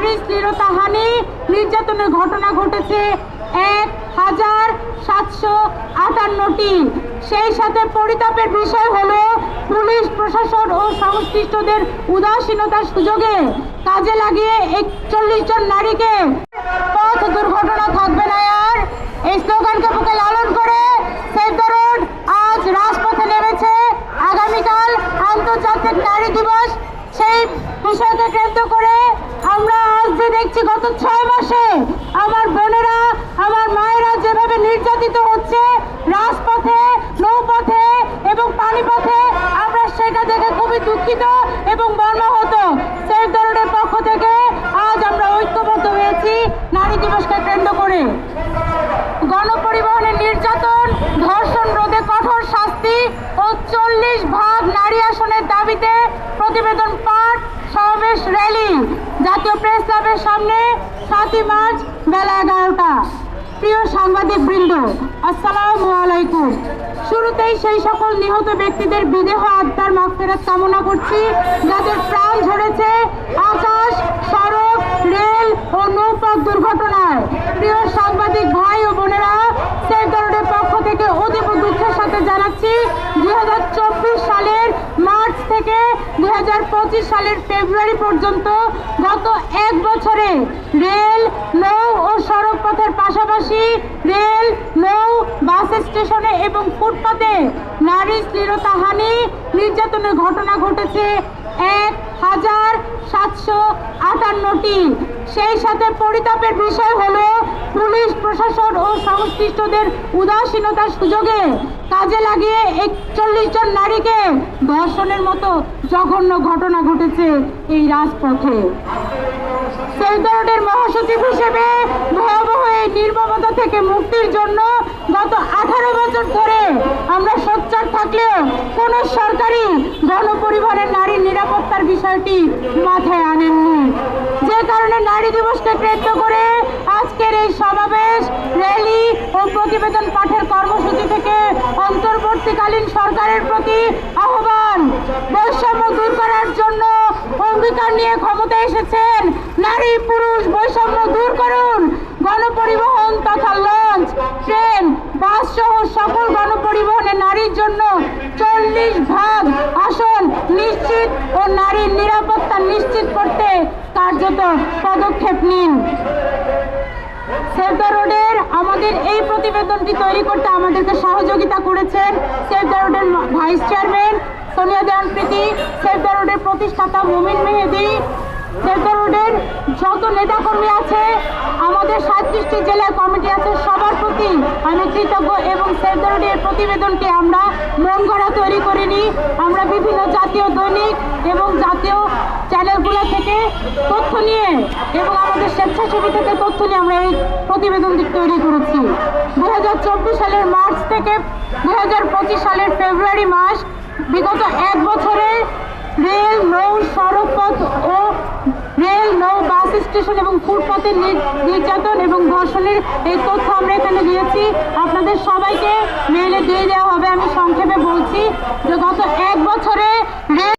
নারী শ্লীলতাহানি নির্যাতনের ঘটনা ঘটেছে 1758টি। সেই সাথে পরিতাপের বিষয় হলো পুলিশ প্রশাসন ও সংশ্লিষ্টদের উদাসীনতার সুযোগে কাজে লাগিয়ে 41 জন নারীকে পথ দুর্ঘটনা থাকবে না আর এই স্লোগানকে বুকে লালন করে সেভ দ্য রোড আজ রাজপথে নেমেছে। আগামীকাল আন্তর্জাতিক নারী দিবস, সেই বিষয়কে কেন্দ্র করে আমরা আজ যে দেখছি গত 6 মাসে আমার বোনেরা, আমার মায়েরা যেভাবে নির্যাতিত হচ্ছে রাজপথে, নৌপথে এবং পানিপথে, আমরা সেটা দেখে খুবই দুঃখিত এবং মর্মাহত। সেভ দ্য রোডের পক্ষ থেকে আজ আমরা ঐক্যবদ্ধ হয়েছি নারী দিবসকে কেন্দ্র করে। গণপরিবহনের নির্যাতন, ধর্ষণ রোধে কঠোর শাস্তি ও 40% নারী আসনের দাবিতে প্রতিবেদন পাঠ, সমাবেশ, র্যালি জাতীয় প্রেস ক্লাবের সামনে 7 মার্চ বেলা 11টা। প্রিয় সাংবাদিক বৃন্দ, আসসালামু আলাইকুম। শুরুতেই সেই সকল নিহত ব্যক্তিদের বিদেহ আত্মার মাগফিরাত কামনা করছি যাদের প্রাণ ঝরেছে আকাশ, সড়ক, রেল ও নৌপথ দুর্ঘটনায়। প্রিয় সাংবাদিক ভাই ও বোনেরা, সেভ দ্য রোডের পক্ষ থেকে অতীব দুঃখের সাথে জানাচ্ছি 2024 সালের মার্চ থেকে 2025 সালের ফেব্রুয়ারি পর্যন্ত গত 1 বছরে রেল, নৌ ও সড়ক পথের পাশাপাশি রেল, নৌ, বাস স্টেশনে এবং ফুটপাতে নারী শ্লীলতাহানি নির্যাতনের ঘটনা ঘটেছে 1758টি। সেই সাথে পরিতাপের বিষয় হলো পুলিশ প্রশাসন ও সংশ্লিষ্টদের উদাসীনতার সুযোগে কাজে লাগিয়ে 41 জন নারীকে ধর্ষণের মতো জঘন্য ঘটনা ঘটেছে এই রাজপথে। সেভ দ্য রোডের মহাসচিব হিসেবে ভয়াবহ এই নির্মমতা থেকে মুক্তির জন্য গত 18 বছর ধরে আমরা সোচ্চার থাকলেও কোন সরকারি গণপরিবহনের নারীর নিরাপত্তার বিষয়টি মাথায় আনেননি। যে কারণে নারী দিবসকে কেন্দ্র করে আজকের এই সমাবেশ, র্যালি ও প্রতিবেদন পাঠের কর্মসূচি থেকে অন্তর্বর্তীকালীন সরকারের প্রতি আহ্বান। বৈষম্য দূর করার জন্য অঙ্গীকার নিয়ে ক্ষমতায় এসেছেন, নারী পুরুষ বৈষম্য দূর করুন। গণপরিবহন তথা লঞ্চ, ট্রেন, বাস সহ সকল গণপরিবহনে নারীর জন্য 40% আসন নিশ্চিত ও নারীর নিরাপত্তা নিশ্চিত করতে কার্যত পদক্ষেপ নিন। সেভ দ্য রোডের আমাদের এই প্রতিবেদনটি তৈরি করতে আমাদেরকে সহযোগিতা করেছেন সেভ দ্য রোডের vice chairman Sonia Dewan Preeti, save the রোডের প্রতিষ্ঠাতা মুমিন মেহেদি, সেভ দ্য রোডের যত নেতাকর্মী আছে, আমাদের 37টি জেলার কমিটি আছে, সবার প্রতি আমি কৃতজ্ঞ। এবং সেভ দ্য রোডের প্রতিবেদনটি আমরা মন গড়া তৈরি করিনি, আমরা বিভিন্ন জাতীয় দৈনিক এবং জাতীয় চ্যানেলগুলো থেকে তথ্য নিয়ে এবং আমাদের স্বেচ্ছাসেবী থেকে তথ্য নিয়ে আমরা এই প্রতিবেদনটি তৈরি করেছি। 2024 সালের মার্চ থেকে 2025 সালের ফেব্রুয়ারি মাস, বিগত 1 বছরে রেল, নৌ, সড়ক পথ ও রেল, নৌ, বাস স্টেশন এবং ফুটপাতের নির্যাতন এবং ধর্ষণের এই তথ্য আমরা এখানে দিয়েছি। আপনাদের সবাইকে মেইলে দিয়ে দেওয়া হবে। আমি সংক্ষেপে বলছি যে গত 1 বছরে রেল